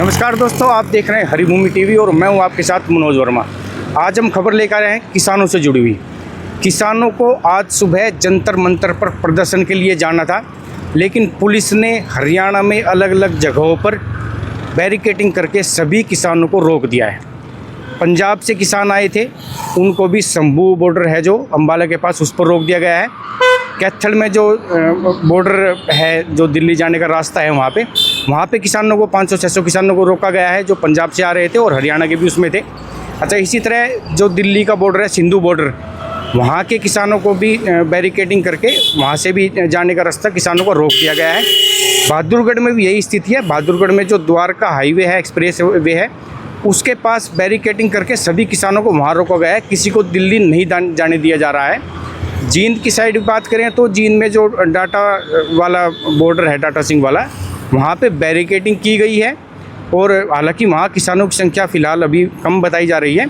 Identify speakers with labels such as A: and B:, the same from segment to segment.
A: नमस्कार दोस्तों, आप देख रहे हैं हरिभूमि टीवी और मैं हूं आपके साथ मनोज वर्मा। आज हम खबर लेकर आए हैं किसानों से जुड़ी हुई। किसानों को आज सुबह जंतर मंतर पर प्रदर्शन के लिए जाना था, लेकिन पुलिस ने हरियाणा में अलग अलग जगहों पर बैरिकेडिंग करके सभी किसानों को रोक दिया है। पंजाब से किसान आए थे, उनको भी शंभू बॉर्डर है जो अम्बाला के पास, उस पर रोक दिया गया है। कैथल में जो बॉर्डर है, जो दिल्ली जाने का रास्ता है, वहाँ पे किसानों को 500-600 किसानों को रोका गया है जो पंजाब से आ रहे थे और हरियाणा के भी उसमें थे। अच्छा, इसी तरह जो दिल्ली का बॉर्डर है, सिंधु बॉर्डर, वहाँ के किसानों को भी बैरिकेडिंग करके वहाँ से भी जाने का रास्ता किसानों को रोक दिया गया है। बहादुरगढ़ में भी यही स्थिति है। बहादुरगढ़ में जो द्वारका हाईवे है, एक्सप्रेस वे है, उसके पास बैरिकेडिंग करके सभी किसानों को वहाँ रोका गया है। किसी को दिल्ली नहीं जाने दिया जा रहा है। जींद की साइड बात करें तो जींद में जो डाटा वाला बॉर्डर है, डाटा सिंह वाला, वहाँ पे बैरिकेडिंग की गई है और हालांकि वहाँ किसानों की संख्या फ़िलहाल अभी कम बताई जा रही है,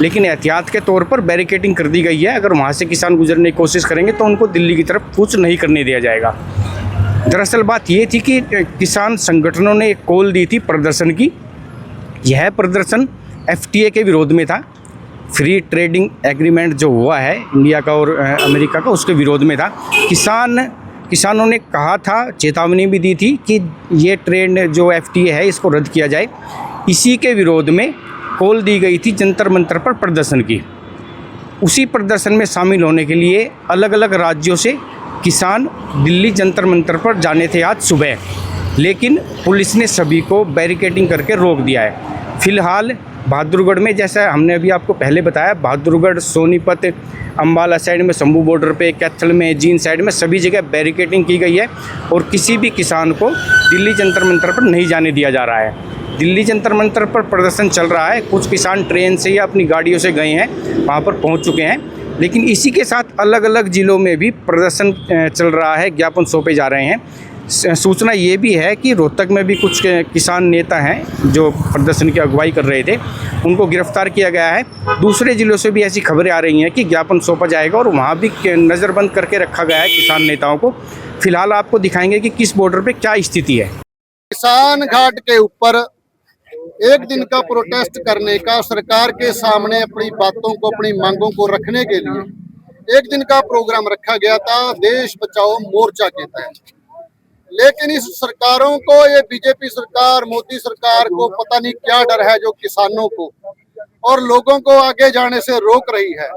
A: लेकिन एहतियात के तौर पर बैरिकेडिंग कर दी गई है। अगर वहाँ से किसान गुजरने की कोशिश करेंगे तो उनको दिल्ली की तरफ कुछ नहीं करने दिया जाएगा। दरअसल बात ये थी कि किसान संगठनों ने एक कॉल दी थी प्रदर्शन की। यह प्रदर्शन FTA के विरोध में था। फ्री ट्रेडिंग एग्रीमेंट जो हुआ है इंडिया का और अमेरिका का, उसके विरोध में था। किसानों ने कहा था, चेतावनी भी दी थी कि ये ट्रेड जो FTA है इसको रद्द किया जाए। इसी के विरोध में कॉल दी गई थी जंतर मंतर पर प्रदर्शन की। उसी प्रदर्शन में शामिल होने के लिए अलग अलग राज्यों से किसान दिल्ली जंतर मंतर पर जाने थे आज सुबह, लेकिन पुलिस ने सभी को बैरिकेडिंग करके रोक दिया है। फिलहाल बहादुरगढ़ में, जैसा हमने अभी आपको पहले बताया, बहादुरगढ़, सोनीपत, अम्बाला साइड में शंभू बॉर्डर पे, कैथल में, जींद साइड में सभी जगह बैरिकेडिंग की गई है और किसी भी किसान को दिल्ली जंतर मंतर पर नहीं जाने दिया जा रहा है। दिल्ली जंतर मंतर पर प्रदर्शन चल रहा है। कुछ किसान ट्रेन से या अपनी गाड़ियों से गए हैं, वहाँ पर पहुँच चुके हैं, लेकिन इसी के साथ अलग अलग ज़िलों में भी प्रदर्शन चल रहा है, ज्ञापन सौंपे जा रहे हैं। सूचना ये भी है कि रोहतक में भी कुछ किसान नेता हैं जो प्रदर्शन की अगुवाई कर रहे थे, उनको गिरफ्तार किया गया है। दूसरे ज़िलों से भी ऐसी खबरें आ रही हैं कि ज्ञापन सौंपा जाएगा और वहाँ भी नज़रबंद करके रखा गया है किसान नेताओं को। फिलहाल आपको दिखाएंगे कि किस बॉर्डर पे क्या स्थिति है।
B: किसान घाट के ऊपर एक दिन का प्रोटेस्ट करने का, सरकार के सामने अपनी बातों को, अपनी मांगों को रखने के लिए एक दिन का प्रोग्राम रखा गया था, देश बचाओ मोर्चा के तहत। लेकिन इस सरकारों को, ये बीजेपी सरकार, मोदी सरकार को पता नहीं क्या डर है जो किसानों को और लोगों को आगे जाने से रोक रही है,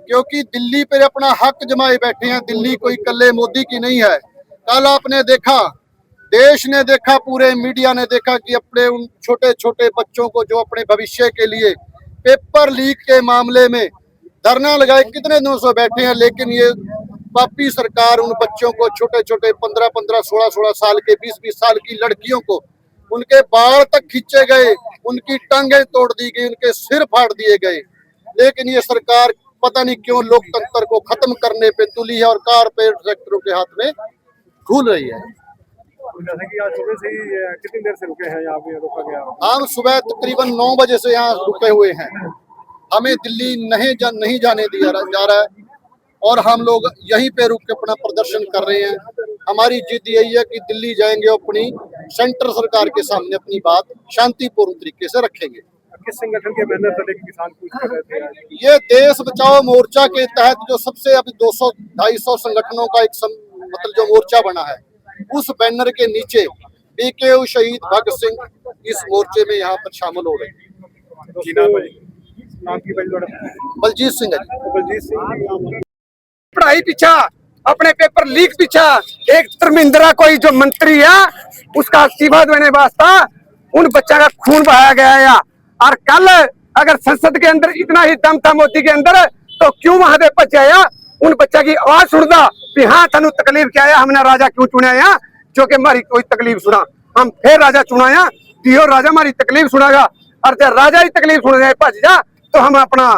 B: क्योंकि दिल्ली पे अपना हक जमाए बैठे हैं। दिल्ली कोई कल्ले मोदी की नहीं है। कल आपने देखा, देश ने देखा, पूरे मीडिया ने देखा कि अपने उन छोटे छोटे बच्चों को जो अपने भविष्य के लिए पेपर लीक के मामले में धरना लगाए कितने दिनों से बैठे हैं, लेकिन ये पापी सरकार उन बच्चों को, छोटे छोटे 15-15, 16-16 साल के, 20-20 साल की लड़कियों को, उनके बाल तक खींचे गए, उनकी टांगें तोड़ दी गई, उनके सिर फाड़ दिए गए। लेकिन ये सरकार पता नहीं क्यों लोकतंत्र को खत्म करने पे तुली है और कारपोरेट सेक्टरों के हाथ में घूल रही है।
C: जैसे कि आज सुबह से ही कितनी देर से रुके हैं यहाँ पे, रोका गया?
B: हम सुबह तकरीबन 9 बजे से यहाँ रुके हुए हैं। हमें दिल्ली नहीं जाने दिया जा रहा है और हम लोग यहीं पे रुक के अपना प्रदर्शन कर रहे हैं। हमारी जिद यही है कि दिल्ली जाएंगे, अपनी सेंटर सरकार के सामने अपनी बात शांतिपूर्ण तरीके से रखेंगे।
C: किस संगठन के बैनर तले किसान पूछ कर रहे थे?
B: ये देश बचाओ मोर्चा के तहत जो सबसे अभी 200-250 संगठनों का एक मतलब जो मोर्चा बना है, उस बैनर के नीचे BKU शहीद भगत सिंह इस मोर्चे में यहाँ पर शामिल हो रहे हैं।
C: नाम की
B: बलजीत सिंह है।
C: बलजीत सिंह।
D: पढ़ाई पीछा, अपने पेपर लीक पीछा, एक धर्मेंद्रा कोई जो मंत्री है उसका इस्तीफा देने वास्ता उन बच्चा का खून बहाया गया है। और कल अगर संसद के अंदर इतना ही दम था मोदी के अंदर, तो क्यों महादेव बच आया उन बच्चा की आवाज सुनता कि हाँ थानू तकलीफ क्या है, हमने राजा क्यों चुनाया जो कि हमारी कोई तकलीफ सुना, हम फिर राजा चुनाया दियो, राजा हमारी तकलीफ सुनागा। और जब राजा ही तकलीफ सुन जाए भज जा तो हम अपना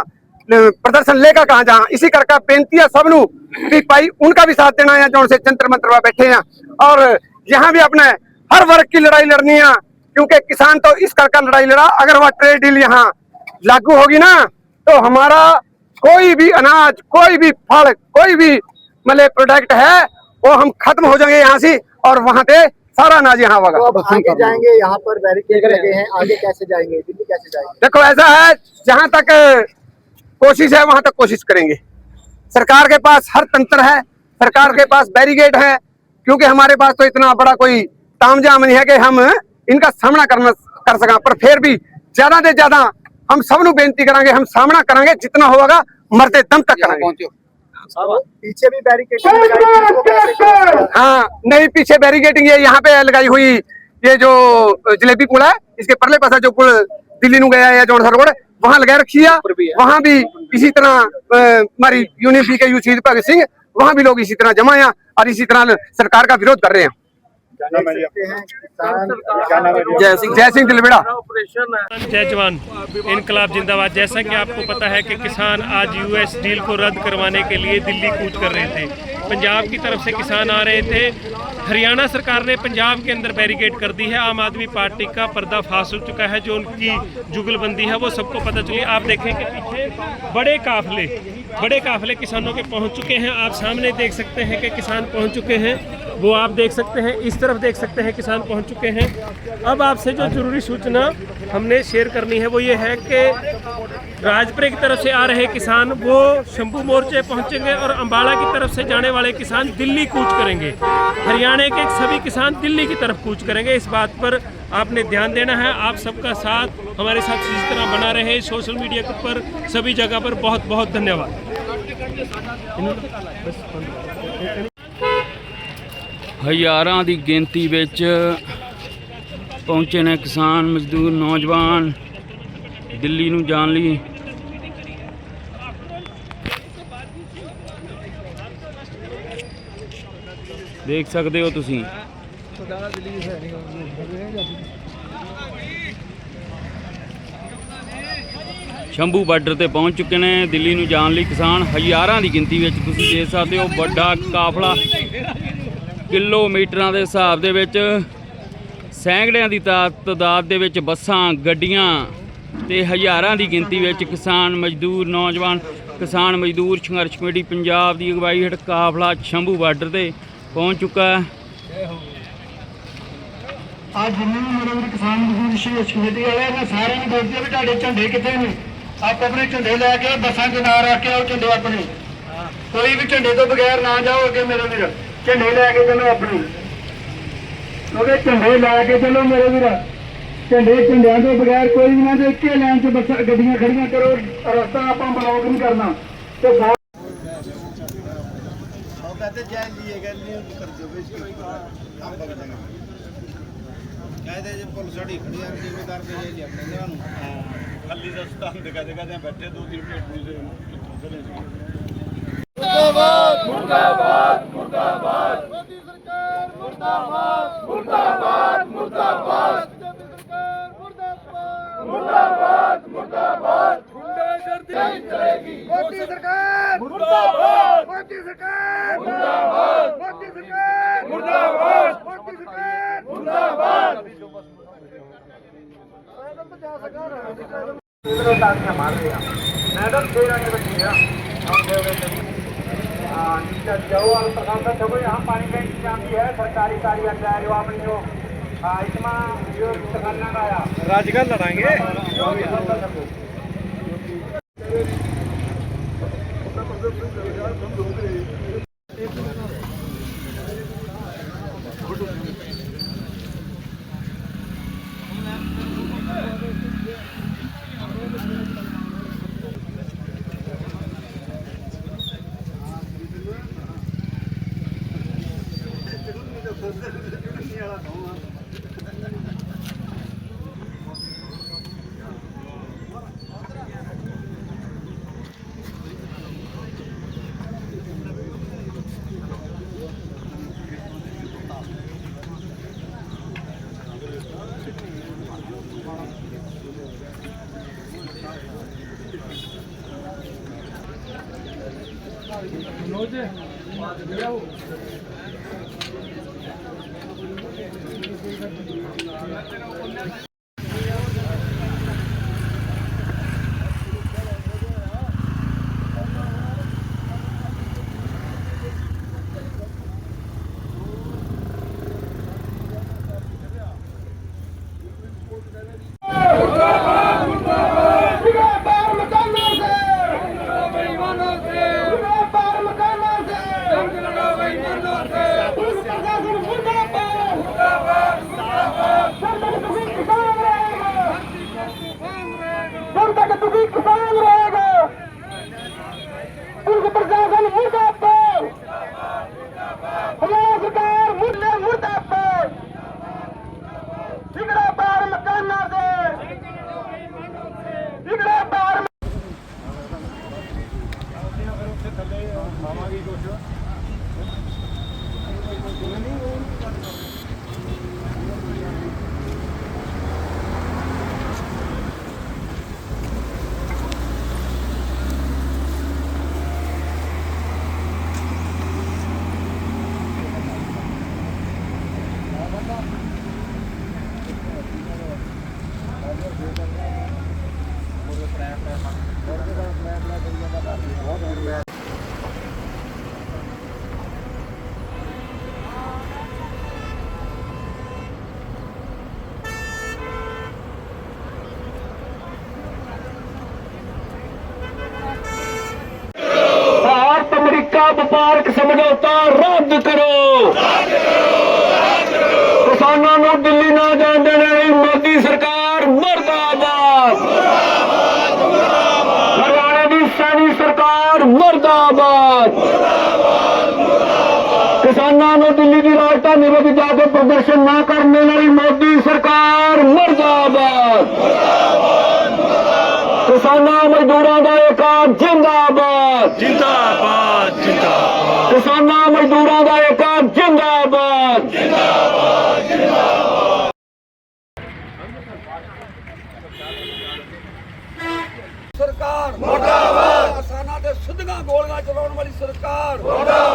D: प्रदर्शन लेकर कहाँ जा। इसी करके बेनती है सबनू कि भाई उनका भी साथ देना है जो से जंतर मंतर में बैठे हैं और यहाँ भी अपने हर वर्ग की लड़ाई लड़नी है, क्योंकि किसान तो इस करके लड़ाई लड़ा। अगर वह ट्रेड डील यहाँ लागू होगी ना तो हमारा कोई भी अनाज, कोई भी फल, कोई भी मतलब प्रोडक्ट है वो हम खत्म हो जाएंगे यहाँ से और वहां पे सारा अनाज यहाँ होगा।
E: तो अब आगे जाएंगे, यहाँ पर बैरिकेड लगे हैं, आगे कैसे जाएंगे, दिल्ली कैसे जाएंगे?
D: देखो ऐसा है, जहां तक कोशिश है वहां तक कोशिश करेंगे। सरकार के पास हर तंत्र है, सरकार के पास बैरिकेड है, क्योंकि हमारे पास तो इतना बड़ा कोई तामझाम नहीं है कि हम इनका सामना कर सका। पर फिर भी ज्यादा से ज्यादा हम सबनों बेनती करांगे, हम सामना करांगे, जितना होगा मरते दम तक करांगे।
E: पीछे भी बैरिकेडिंग लगाई थी, इसको कैसे करेंगे?
D: हाँ नहीं, पीछे बैरिकेडिंग ये यहाँ पे लगाई हुई, ये जो जलेबी पुल है इसके परले पासा जो पुल दिल्ली नु गया है जौनसर रोड, वहां लगा रखी है। वहां भी इसी तरह हमारी यूनियन के यू शहीद भगत सिंह, वहां भी लोग इसी तरह जमा है और इसी तरह सरकार का विरोध कर रहे हैं। जय सिंह दिलबेड़ा।
F: जय जवान इनकलाब जिंदाबाद। जैसा कि आपको पता है कि किसान आज यूएस डील को रद्द करवाने के लिए दिल्ली कूच कर रहे थे। पंजाब की तरफ से किसान आ रहे थे। हरियाणा सरकार ने पंजाब के अंदर बैरिकेड कर दी है। आम आदमी पार्टी का पर्दाफाश हो चुका है, जो उनकी जुगलबंदी है वो सबको पता चली। आप देखें कि पीछे बड़े काफले किसानों के पहुंच चुके हैं। आप सामने देख सकते हैं कि किसान पहुंच चुके हैं, वो आप देख सकते हैं, इस तरफ देख सकते हैं किसान पहुंच चुके हैं। अब आपसे जो जरूरी सूचना हमने शेयर करनी है वो ये है कि राजपुरे की तरफ से आ रहे किसान वो शंभू मोर्चे पहुंचेंगे और अंबाला की तरफ से जाने वाले किसान दिल्ली कूच करेंगे। हरियाणा के सभी किसान दिल्ली की तरफ कूच करेंगे। इस बात पर आपने ध्यान देना है। आप सबका साथ हमारे साथ इसी तरह बना रहे। सोशल मीडिया पर सभी जगह पर बहुत बहुत धन्यवाद।
G: ਹਜ਼ਾਰਾਂ ਦੀ ਗਿਣਤੀ ਵਿੱਚ ਪਹੁੰਚੇ ਨੇ ਕਿਸਾਨ ਮਜ਼ਦੂਰ ਨੌਜਵਾਨ ਦਿੱਲੀ ਨੂੰ ਜਾਣ ਲਈ। ਦੇਖ ਸਕਦੇ ਹੋ ਤੁਸੀਂ ਸ਼ੰਭੂ ਬਾਰਡਰ ਤੇ ਪਹੁੰਚ ਚੁੱਕੇ ਨੇ ਦਿੱਲੀ ਨੂੰ ਜਾਣ ਲਈ ਕਿਸਾਨ ਹਜ਼ਾਰਾਂ ਦੀ ਗਿਣਤੀ ਵਿੱਚ। ਤੁਸੀਂ ਦੇਖ ਸਕਦੇ ਹੋ ਵੱਡਾ ਕਾਫਲਾ, ਕਿਲੋਮੀਟਰਾਂ ਦੇ ਹਿਸਾਬ ਦੇ ਵਿੱਚ ਸੈਂਕੜਿਆਂ ਦੀ ਤਾਦਾਦ ਦੇ ਵਿੱਚ ਬੱਸਾਂ, ਗੱਡੀਆਂ ਤੇ ਹਜ਼ਾਰਾਂ ਦੀ ਗਿਣਤੀ ਵਿੱਚ ਕਿਸਾਨ ਮਜ਼ਦੂਰ ਨੌਜਵਾਨ ਕਿਸਾਨ ਮਜ਼ਦੂਰ ਸੰਘਰਸ਼ ਕਮੇਟੀ ਪੰਜਾਬ ਦੀ ਅਗਵਾਈ ਹੇਠ ਕਾਫਲਾ ਸ਼ੰਭੂ ਬਾਰਡਰ ਤੇ ਪਹੁੰਚ ਚੁੱਕਾ ਹੈ।
H: आज जिन्हें भी मेरे किसान मजदूर संघर्ष कमेटी वाले मैं सारे बोलते हैं भी ਤੁਹਾਡੇ ਝੰਡੇ ਕਿੱਥੇ ਨੇ? आप अपने झंडे लैके बसा के ना रख के आओ झंडे अपने। कोई भी झंडे तो बगैर ना जाओ अगे मेरे वीर, झंडे लैके चलो अपने, क्योंकि झंडे लैके चलो मेरे वीर। झंडिया तो बगैर कोई भी ना, तो एक लाइन से बस गड्डियां खड़ियां करो, रास्ता आप ब्लॉक नहीं करना। तो
B: पुलिस खड़ी जिम्मेदार खाली दस्ता बैठे 2-3 मुर्दाबाद मुर्दाबाद मुर्दाबाद मोदी सरकार मुर्दाबाद मुर्दाबाद मुर्दाबाद मुर्दाबाद मुर्दाबाद गुंडागर्दी नहीं चलेगी। मोदी सरकार मुर्दाबाद, मोदी सरकार मुर्दाबाद, मोदी सरकार मुर्दाबाद, मोदी सरकार मुर्दाबाद। मैडम यहाँ पानी का इंतजाम भी है, सरकारी कार्य जो आपने जो इसमें जो दुकाना का आया
C: राजगढ़ लड़ाएंगे।
H: ਭਾਰਤ ਅਮਰੀਕਾ ਵਪਾਰਕ ਸਮਝੌਤਾ ਰੱਦ ਕਰੋ। ਕਿਸਾਨਾਂ ਨੂੰ ਦਿੱਲੀ ਨਾ ਜਾਣ ਦੇਣ ਲਈ ਮੋਦੀ ਸਰਕਾਰ ਮਰਦਾਬਾਦ। ਹਰਿਆਣਾ ਦੀ ਸੈਣੀ ਸਰਕਾਰ ਮਰਦਾਬਾਦ। ਕਿਸਾਨਾਂ ਨੂੰ ਦਿੱਲੀ ਦੀ ਰਾਜਧਾਨੀ ਵਿੱਚ ਜਾ ਕੇ ਪ੍ਰਦਰਸ਼ਨ ਨਾ ਕਰਨ ਦੇਣ ਵਾਲੀ ਮੋਦੀ ਸਰਕਾਰ ਮਰਦਾਬਾਦ। ਕਿਸਾਨਾਂ ਮਜ਼ਦੂਰਾਂ ਦਾ ਏਕਾ ਜਿੰਦਾਬਾਦ ਜਿੰਦਾਬਾਦ ਜਿੰਦਾਬਾਦ। ਕਿਸਾਨਾਂ ਮਜ਼ਦੂਰਾਂ ਦਾ ਏਕਾ ਜਿੰਦਾਬਾਦ ਜਿੰਦਾਬਾਦ ਜਿੰਦਾਬਾਦ। ਸਰਕਾਰ ਮੁਰਦਾਬਾਦ। ਕਿਸਾਨਾਂ ਦੇ ਸਿੱਧੀਆਂ ਗੋਲੀਆਂ ਚਲਾਉਣ ਵਾਲੀ ਸਰਕਾਰ ਮੁਰਦਾਬਾਦ।